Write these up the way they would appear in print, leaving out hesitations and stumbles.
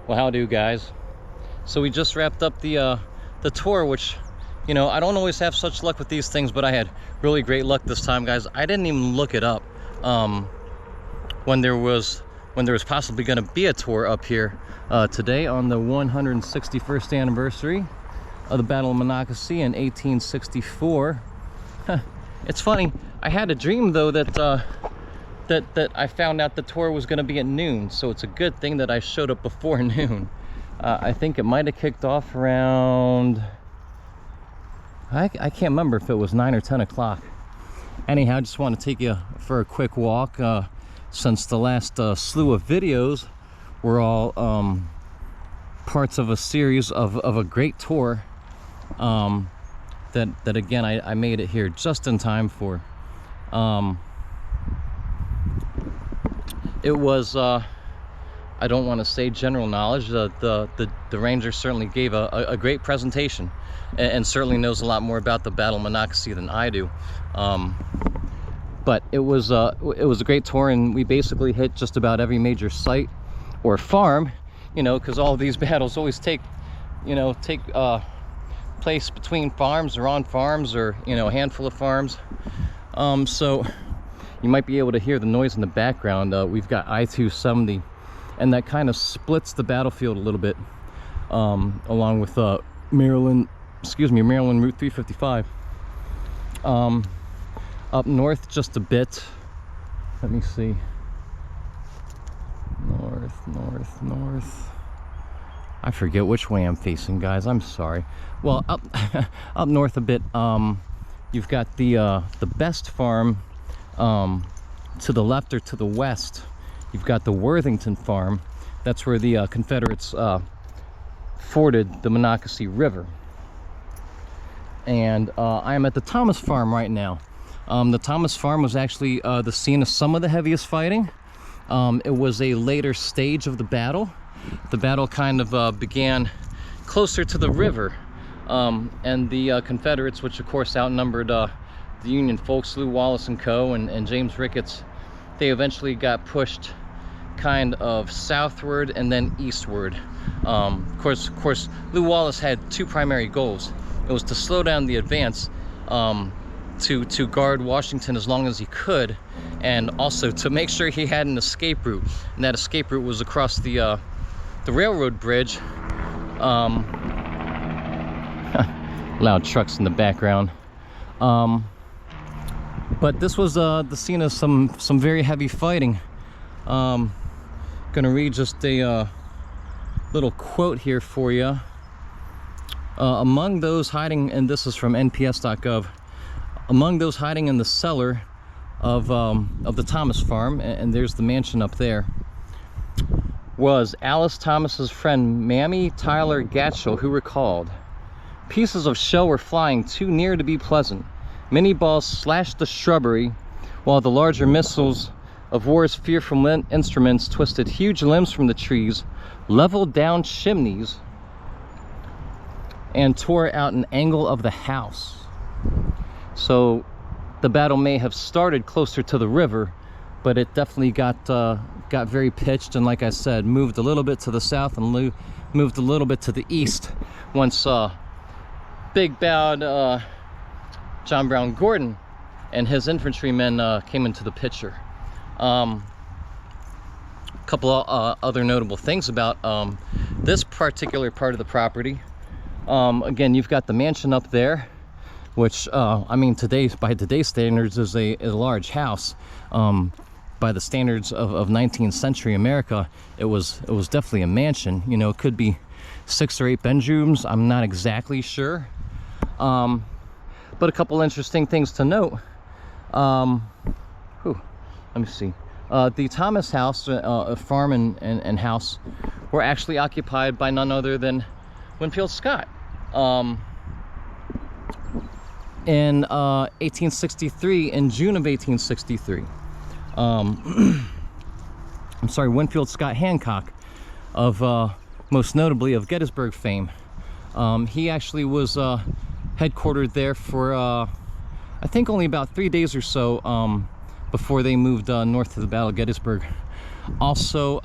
Well, how do, guys? So we just wrapped up the tour, which, you know, I don't always have such luck with these things, but I had really great luck this time, guys. I didn't even look it up when there was possibly going to be a tour up here today on the 161st anniversary of the Battle of Monacacy in 1864. It's funny, I had a dream though that that I found out the tour was going to be at noon, so it's a good thing that I showed up before noon. I think it might have kicked off around, I can't remember if it was 9 or 10 o'clock. Anyhow, I just want to take you for a quick walk since the last slew of videos were all parts of a series of a great tour that again I made it here just in time for. It was I don't want to say general knowledge. The ranger certainly gave a great presentation and certainly knows a lot more about the Battle of Monacacy than I do. But it was a great tour, and we basically hit just about every major site or farm, you know, because all of these battles always take place between farms or on farms, or, you know, a handful of farms. So you might be able to hear the noise in the background. We've got I-270, and that kind of splits the battlefield a little bit, along with Maryland Route 355. Up north just a bit. Let me see. North. I forget which way I'm facing, guys. I'm sorry. Well, up north a bit. You've got the Best Farm to the left or to the west. You've got the Worthington Farm. That's where the Confederates forded the Monacacy River. And I am at the Thomas Farm right now. The Thomas Farm was actually the scene of some of the heaviest fighting. It was a later stage of the battle. The battle kind of began closer to the river, and the Confederates, which of course outnumbered the Union folks, Lew Wallace and Co. and James Ricketts, they eventually got pushed kind of southward and then eastward. Of course, Lew Wallace had two primary goals. It was to slow down the advance, to guard Washington as long as he could, and also to make sure he had an escape route. And that escape route was across the railroad bridge. Loud trucks in the background. But this was the scene of some very heavy fighting. Gonna read just a little quote here for you. Among those hiding, and this is from nps.gov, among those hiding in the cellar of the Thomas Farm, and there's the mansion up there, was Alice Thomas's friend Mammy Tyler Gatchell, who recalled, "Pieces of shell were flying too near to be pleasant. Many balls slashed the shrubbery, while the larger missiles of war's fearful instruments twisted huge limbs from the trees, leveled down chimneys, and tore out an angle of the house." So the battle may have started closer to the river, but it definitely got very pitched, and like I said, moved a little bit to the south and moved a little bit to the east once big bowed John Brown Gordon and his infantrymen came into the picture. A couple other notable things about this particular part of the property. Again, you've got the mansion up there, which I mean, by today's standards is a large house. By the standards of 19th century America, it was definitely a mansion. You know, it could be 6 or 8 bedrooms, I'm not exactly sure. But a couple interesting things to note. Let me see. The Thomas house, farm and house, were actually occupied by none other than Winfield Scott. In 1863, in June of 1863. I'm sorry, Winfield Scott Hancock, of most notably of Gettysburg fame. He actually was headquartered there for I think only about 3 days or so before they moved north to the Battle of Gettysburg. Also,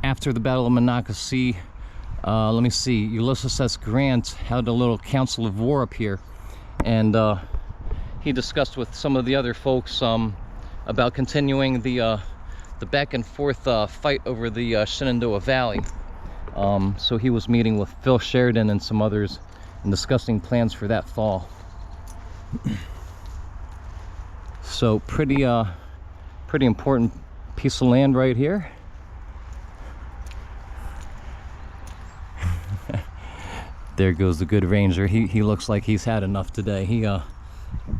after the Battle of Monacacy. Let me see, Ulysses S. Grant had a little council of war up here, and he discussed with some of the other folks about continuing the back and forth fight over the Shenandoah Valley. So he was meeting with Phil Sheridan and some others and discussing plans for that fall. So pretty important piece of land right here. There goes the good ranger. He looks like he's had enough today. He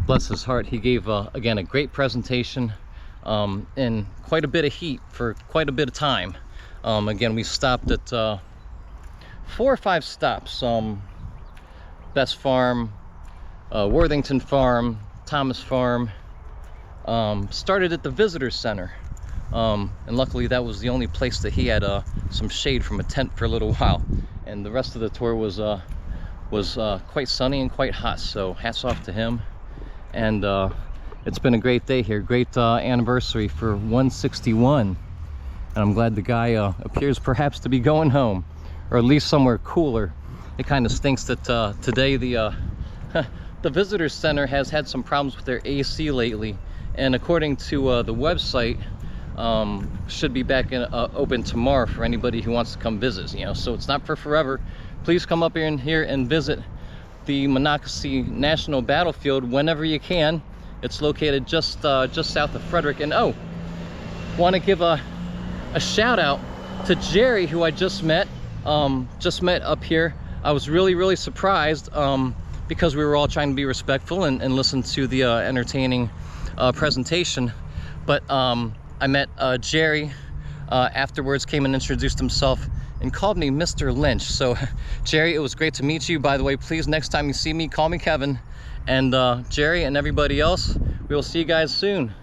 bless his heart, he gave again a great presentation in quite a bit of heat for quite a bit of time. Again, we stopped at 4 or 5 stops. Best Farm, Worthington Farm, Thomas Farm. Started at the visitor center, and luckily that was the only place that he had some shade from a tent for a little while, and the rest of the tour was quite sunny and quite hot, so hats off to him. And it's been a great day here, great anniversary for 161, and I'm glad the guy appears perhaps to be going home, or at least somewhere cooler. It kind of stinks that today the visitor center has had some problems with their AC lately, and according to the website, should be back open tomorrow for anybody who wants to come visit. You know, so it's not for forever. Please come up here and visit the Monacacy National Battlefield whenever you can. It's located just south of Frederick. And oh, want to give a shout out to Jerry, who I just met up here. I was really surprised because we were all trying to be respectful and listen to the entertaining presentation. But I met Jerry afterwards, came and introduced himself and called me Mr. Lynch. So Jerry, it was great to meet you. By the way, please, next time you see me, call me Kevin. And Jerry and everybody else, we will see you guys soon.